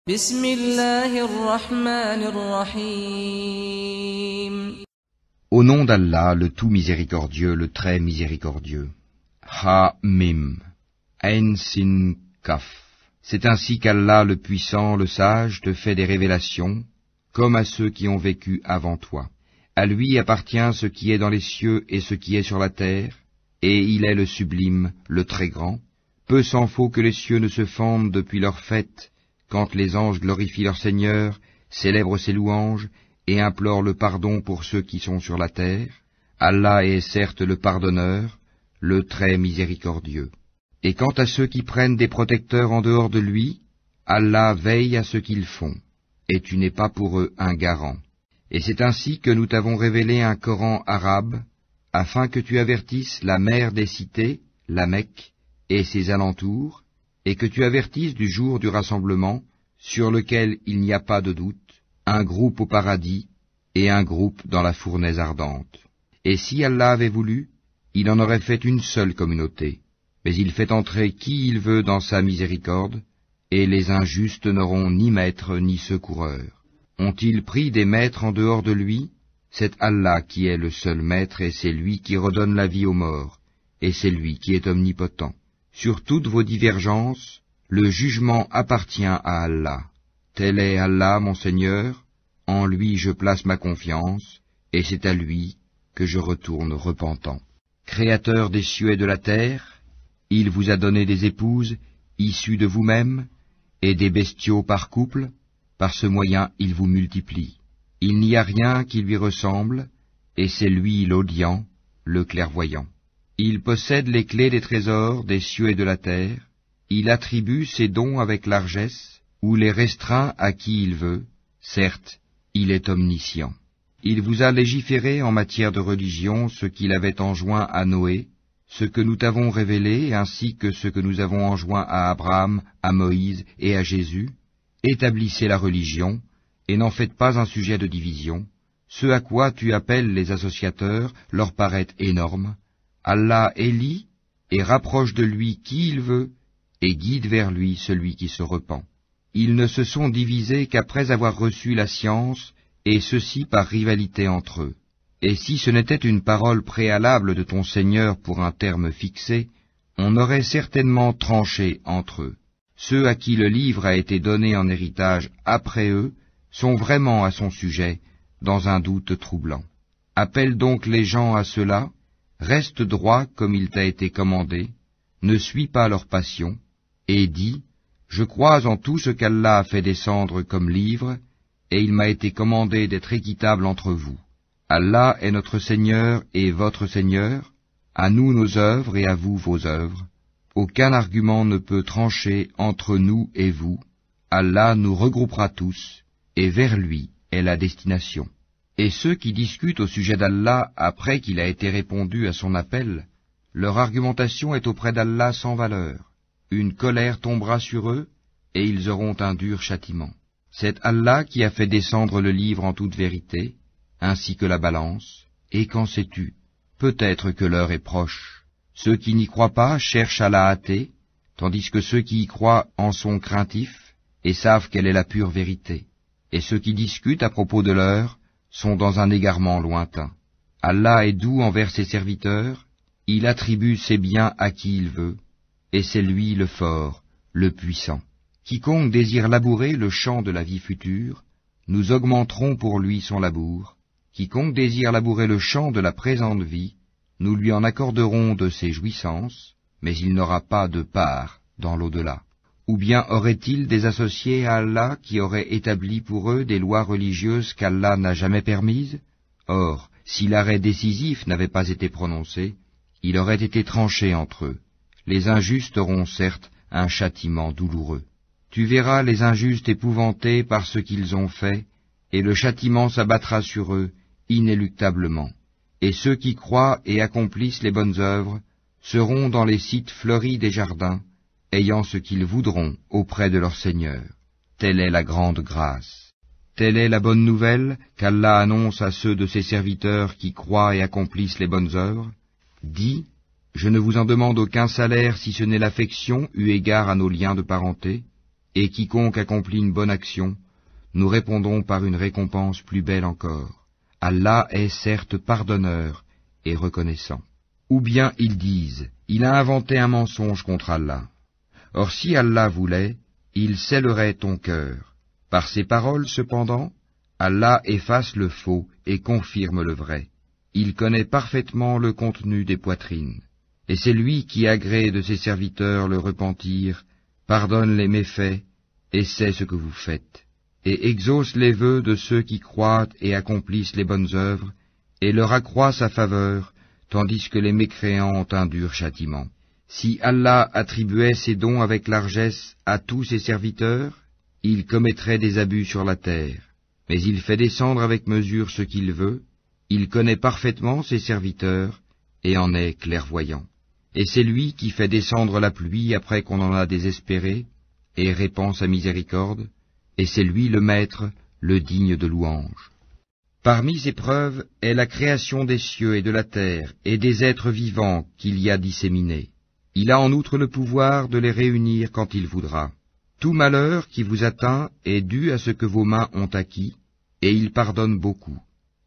بسم الله الرحمن الرحيم. Au nom d'Allah, le tout miséricordieux, le très miséricordieux. Ha-Mim, Ain Sin Kaf. C'est ainsi qu'Allah, le puissant, le sage, te fait des révélations, comme à ceux qui ont vécu avant toi. À lui appartient ce qui est dans les cieux et ce qui est sur la terre, et il est le sublime, le très grand. Peu s'en faut que les cieux ne se fendent depuis leur fête, quand les anges glorifient leur Seigneur, célèbrent ses louanges, et implorent le pardon pour ceux qui sont sur la terre. Allah est certes le pardonneur, le très miséricordieux. Et quant à ceux qui prennent des protecteurs en dehors de lui, Allah veille à ce qu'ils font, et tu n'es pas pour eux un garant. Et c'est ainsi que nous t'avons révélé un Coran arabe, afin que tu avertisses la mère des cités, la Mecque, et ses alentours, et que tu avertisses du jour du rassemblement, sur lequel il n'y a pas de doute, un groupe au paradis et un groupe dans la fournaise ardente. Et si Allah avait voulu, il en aurait fait une seule communauté, mais il fait entrer qui il veut dans sa miséricorde, et les injustes n'auront ni maître ni secoureur. Ont-ils pris des maîtres en dehors de lui? C'est Allah qui est le seul maître, et c'est lui qui redonne la vie aux morts, et c'est lui qui est omnipotent. Sur toutes vos divergences, le jugement appartient à Allah. Tel est Allah, mon Seigneur, en lui je place ma confiance, et c'est à lui que je retourne repentant. Créateur des cieux et de la terre, il vous a donné des épouses, issues de vous-même, et des bestiaux par couple, par ce moyen il vous multiplie. Il n'y a rien qui lui ressemble, et c'est lui l'audient, le clairvoyant. Il possède les clés des trésors des cieux et de la terre, il attribue ses dons avec largesse, ou les restreint à qui il veut, certes, il est omniscient. Il vous a légiféré en matière de religion ce qu'il avait enjoint à Noé, ce que nous t'avons révélé, ainsi que ce que nous avons enjoint à Abraham, à Moïse et à Jésus. Établissez la religion, et n'en faites pas un sujet de division. Ce à quoi tu appelles les associateurs leur paraît énorme. Allah élit et rapproche de lui qui il veut, et guide vers lui celui qui se repent. Ils ne se sont divisés qu'après avoir reçu la science, et ceci par rivalité entre eux. Et si ce n'était une parole préalable de ton Seigneur pour un terme fixé, on aurait certainement tranché entre eux. Ceux à qui le livre a été donné en héritage après eux sont vraiment à son sujet, dans un doute troublant. Appelle donc les gens à cela, reste droit comme il t'a été commandé, ne suis pas leur passion, et dis, je crois en tout ce qu'Allah a fait descendre comme livre, et il m'a été commandé d'être équitable entre vous. Allah est notre Seigneur et votre Seigneur, à nous nos œuvres et à vous vos œuvres. Aucun argument ne peut trancher entre nous et vous. Allah nous regroupera tous, et vers lui est la destination. Et ceux qui discutent au sujet d'Allah après qu'il a été répondu à son appel, leur argumentation est auprès d'Allah sans valeur. Une colère tombera sur eux, et ils auront un dur châtiment. C'est Allah qui a fait descendre le livre en toute vérité, ainsi que la balance, et qu'en sais-tu? Peut-être que l'heure est proche. Ceux qui n'y croient pas cherchent à la hâter, tandis que ceux qui y croient en sont craintifs, et savent quelle est la pure vérité. Et ceux qui discutent à propos de l'heure sont dans un égarement lointain. Allah est doux envers ses serviteurs, il attribue ses biens à qui il veut, et c'est lui le fort, le puissant. Quiconque désire labourer le champ de la vie future, nous augmenterons pour lui son labour. Quiconque désire labourer le champ de la présente vie, nous lui en accorderons de ses jouissances, mais il n'aura pas de part dans l'au-delà. Ou bien aurait-il des associés à Allah qui auraient établi pour eux des lois religieuses qu'Allah n'a jamais permises? Or, si l'arrêt décisif n'avait pas été prononcé, il aurait été tranché entre eux. Les injustes auront certes un châtiment douloureux. Tu verras les injustes épouvantés par ce qu'ils ont fait, et le châtiment s'abattra sur eux inéluctablement. Et ceux qui croient et accomplissent les bonnes œuvres seront dans les sites fleuris des jardins, ayant ce qu'ils voudront auprès de leur Seigneur. Telle est la grande grâce. Telle est la bonne nouvelle qu'Allah annonce à ceux de ses serviteurs qui croient et accomplissent les bonnes œuvres. Dis, je ne vous en demande aucun salaire si ce n'est l'affection eu égard à nos liens de parenté. Et quiconque accomplit une bonne action, nous répondons par une récompense plus belle encore. Allah est certes pardonneur et reconnaissant. Ou bien ils disent, il a inventé un mensonge contre Allah. Or si Allah voulait, il scellerait ton cœur. Par ces paroles cependant, Allah efface le faux et confirme le vrai. Il connaît parfaitement le contenu des poitrines. Et c'est lui qui agrée de ses serviteurs le repentir, pardonne les méfaits, et sait ce que vous faites, et exauce les vœux de ceux qui croient et accomplissent les bonnes œuvres, et leur accroît sa faveur, tandis que les mécréants ont un dur châtiment. Si Allah attribuait ses dons avec largesse à tous ses serviteurs, il commettrait des abus sur la terre. Mais il fait descendre avec mesure ce qu'il veut, il connaît parfaitement ses serviteurs, et en est clairvoyant. Et c'est lui qui fait descendre la pluie après qu'on en a désespéré, et répand sa miséricorde, et c'est lui le maître, le digne de louange. Parmi ces preuves est la création des cieux et de la terre, et des êtres vivants qu'il y a disséminés. Il a en outre le pouvoir de les réunir quand il voudra. Tout malheur qui vous atteint est dû à ce que vos mains ont acquis, et il pardonne beaucoup.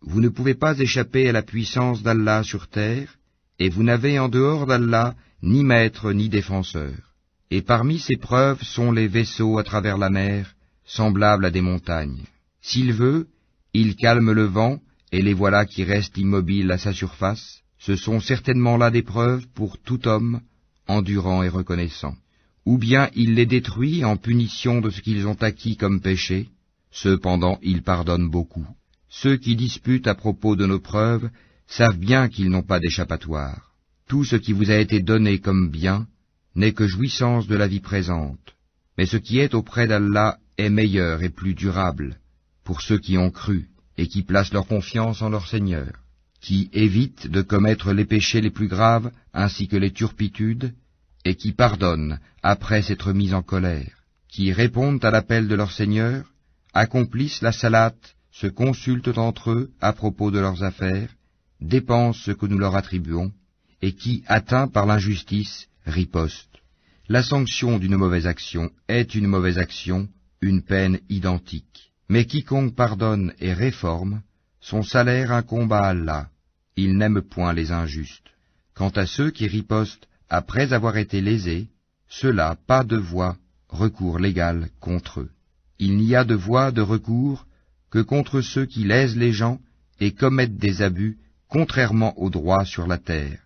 Vous ne pouvez pas échapper à la puissance d'Allah sur terre, et vous n'avez en dehors d'Allah ni maître ni défenseur. Et parmi ces preuves sont les vaisseaux à travers la mer, semblables à des montagnes. S'il veut, il calme le vent, et les voilà qui restent immobiles à sa surface. Ce sont certainement là des preuves pour tout homme, endurant et reconnaissant. Ou bien il les détruit en punition de ce qu'ils ont acquis comme péché. Cependant il pardonne beaucoup. Ceux qui disputent à propos de nos preuves savent bien qu'ils n'ont pas d'échappatoire. Tout ce qui vous a été donné comme bien n'est que jouissance de la vie présente, mais ce qui est auprès d'Allah est meilleur et plus durable pour ceux qui ont cru et qui placent leur confiance en leur Seigneur, qui évitent de commettre les péchés les plus graves ainsi que les turpitudes, et qui pardonnent après s'être mis en colère, qui répondent à l'appel de leur Seigneur, accomplissent la salate, se consultent entre eux à propos de leurs affaires, dépensent ce que nous leur attribuons, et qui, atteints par l'injustice, ripostent. La sanction d'une mauvaise action est une mauvaise action, une peine identique. Mais quiconque pardonne et réforme, son salaire incombe à Allah. Il n'aime point les injustes. Quant à ceux qui ripostent après avoir été lésés, ceux-là, pas de voie, recours légal contre eux. Il n'y a de voie de recours que contre ceux qui lèsent les gens et commettent des abus contrairement au droit sur la terre.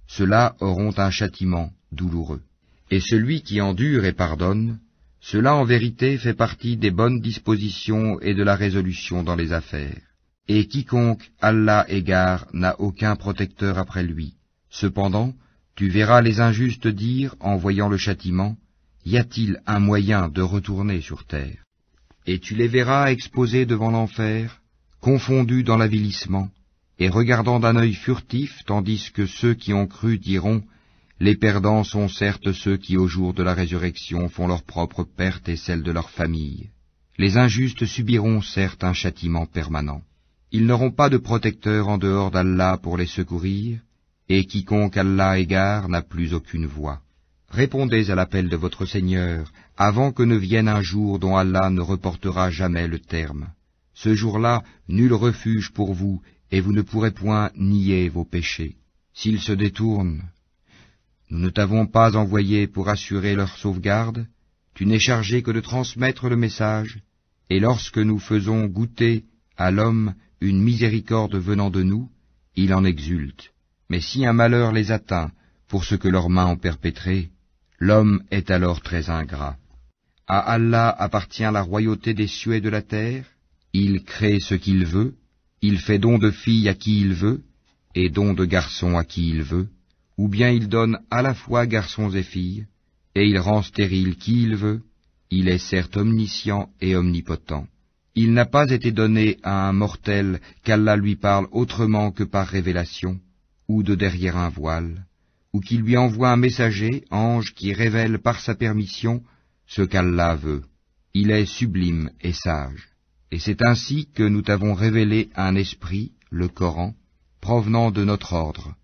Ceux-là auront un châtiment douloureux. Et celui qui endure et pardonne, cela en vérité fait partie des bonnes dispositions et de la résolution dans les affaires. Et quiconque Allah égare n'a aucun protecteur après lui. Cependant, tu verras les injustes dire, en voyant le châtiment, y a-t-il un moyen de retourner sur terre? Et tu les verras exposés devant l'enfer, confondus dans l'avilissement, et regardant d'un œil furtif, tandis que ceux qui ont cru diront, les perdants sont certes ceux qui au jour de la résurrection font leur propre perte et celle de leur famille. Les injustes subiront certes un châtiment permanent. Ils n'auront pas de protecteur en dehors d'Allah pour les secourir, et quiconque Allah égare n'a plus aucune voie. Répondez à l'appel de votre Seigneur, avant que ne vienne un jour dont Allah ne reportera jamais le terme. Ce jour-là, nul refuge pour vous, et vous ne pourrez point nier vos péchés. S'ils se détournent, nous ne t'avons pas envoyé pour assurer leur sauvegarde, tu n'es chargé que de transmettre le message, et lorsque nous faisons goûter à l'homme une miséricorde venant de nous, il en exulte. Mais si un malheur les atteint pour ce que leurs mains ont perpétré, l'homme est alors très ingrat. À Allah appartient la royauté des cieux et de la terre, il crée ce qu'il veut, il fait don de filles à qui il veut, et don de garçons à qui il veut, ou bien il donne à la fois garçons et filles, et il rend stérile qui il veut, il est certes omniscient et omnipotent. Il n'a pas été donné à un mortel qu'Allah lui parle autrement que par révélation, ou de derrière un voile, ou qu'il lui envoie un messager, ange, qui révèle par sa permission ce qu'Allah veut. Il est sublime et sage. Et c'est ainsi que nous t'avons révélé un esprit, le Coran, provenant de notre ordre.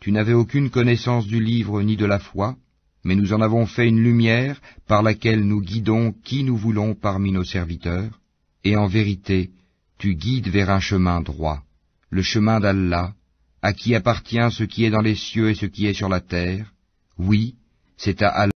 Tu n'avais aucune connaissance du livre ni de la foi, mais nous en avons fait une lumière par laquelle nous guidons qui nous voulons parmi nos serviteurs, et en vérité, tu guides vers un chemin droit, le chemin d'Allah, à qui appartient ce qui est dans les cieux et ce qui est sur la terre. Oui, c'est à Allah